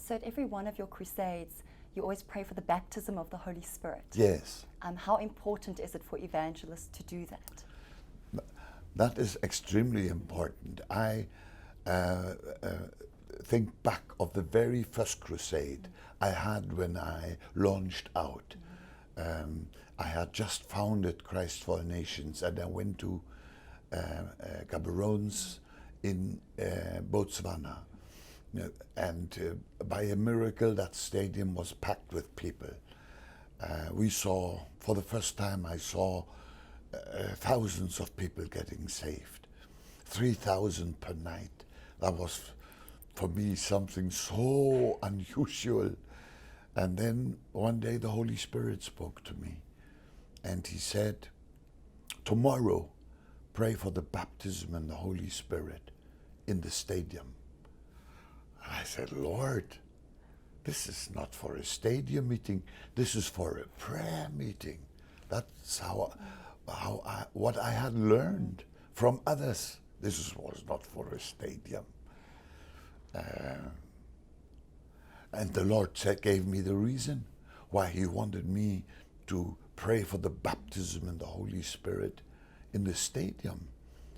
So at every one of your crusades, you always pray for the baptism of the Holy Spirit. Yes. How important is it for evangelists to do that? That is extremely important. I think back of the very first crusade I had when I launched out. I had just founded Christ for All Nations, and I went to Gaborone in Botswana. And by a miracle, that stadium was packed with people. We saw, for the first time, I saw thousands of people getting saved. 3,000 per night. That was, for me, something so unusual. And then one day the Holy Spirit spoke to me. And he said, tomorrow, pray for the baptism in the Holy Spirit in the stadium. I said, Lord, this is not for a stadium meeting. This is for a prayer meeting. That's what I had learned from others. This was not for a stadium. And the Lord gave me the reason why he wanted me to pray for the baptism in the Holy Spirit in the stadium.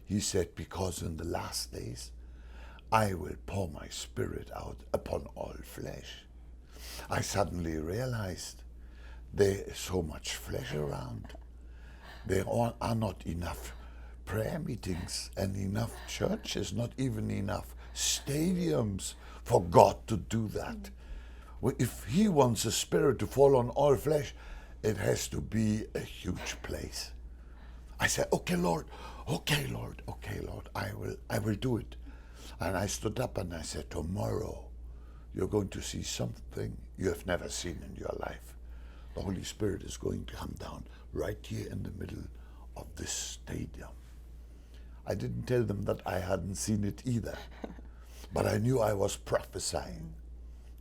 He said, because in the last days, I will pour my Spirit out upon all flesh. I suddenly realized there is so much flesh around. There are not enough prayer meetings and enough churches, not even enough stadiums for God to do that. If he wants a Spirit to fall on all flesh, it has to be a huge place. I said, okay, Lord, I will do it. And I stood up and I said, tomorrow you're going to see something you have never seen in your life. The Holy Spirit is going to come down right here in the middle of this stadium. I didn't tell them that I hadn't seen it either, but I knew I was prophesying.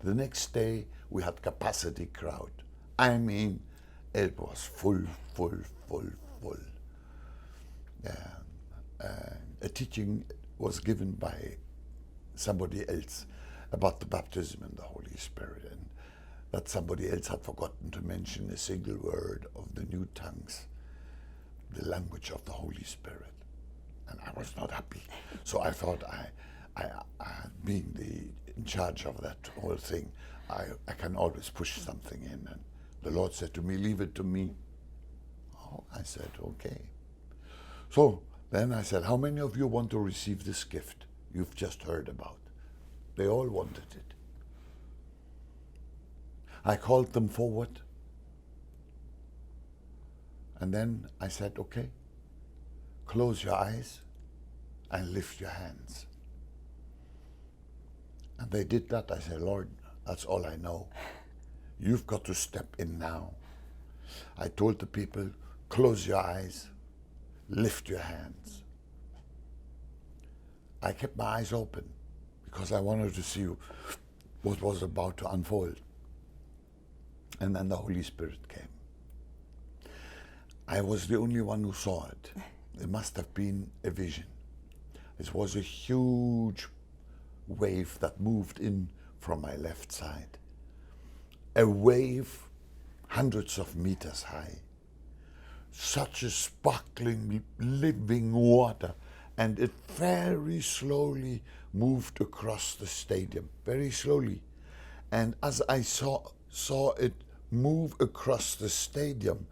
The next day we had capacity crowd. I mean, it was full. A teaching was given by somebody else about the baptism in the Holy Spirit, and that somebody else had forgotten to mention a single word of the new tongues, the language of the Holy Spirit. And I was not happy. So I thought, I being in charge of that whole thing, I can always push something in. And the Lord said to me, leave it to me. Oh, I said, okay. So then I said, how many of you want to receive this gift you've just heard about? They all wanted it. I called them forward. And then I said, okay, close your eyes and lift your hands. And they did that. I said, Lord, that's all I know. You've got to step in now. I told the people, close your eyes, lift your hands. I kept my eyes open because I wanted to see what was about to unfold. And then the Holy Spirit came. I was the only one who saw it. It must have been a vision. It was a huge wave that moved in from my left side. A wave hundreds of meters high. Such a sparkling, living water. And it very slowly moved across the stadium, very slowly. And as I saw it move across the stadium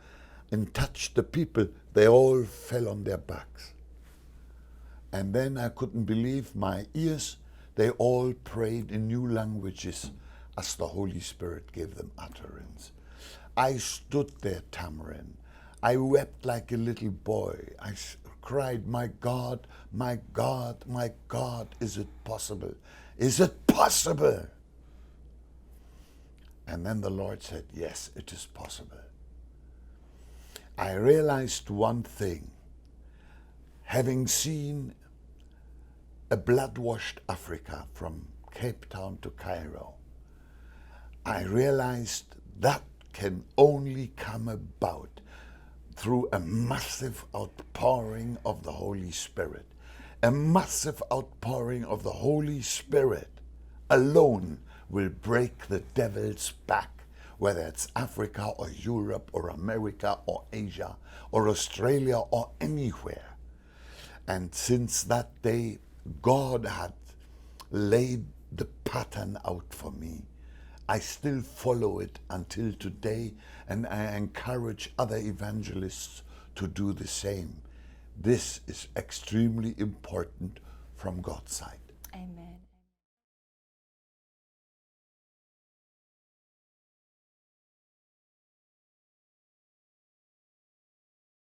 and touch the people, they all fell on their backs. And then I couldn't believe my ears. They all prayed in new languages as the Holy Spirit gave them utterance. I stood there, Tamarin. I wept like a little boy. I cried, my God, my God, my God, is it possible? Is it possible? And then the Lord said, yes, it is possible. I realized one thing. Having seen a blood-washed Africa from Cape Town to Cairo, I realized that can only come about through a massive outpouring of the Holy Spirit. A massive outpouring of the Holy Spirit alone will break the devil's back, whether it's Africa or Europe or America or Asia or Australia or anywhere. And since that day, God had laid the pattern out for me. I still follow it until today, and I encourage other evangelists to do the same. This is extremely important from God's side.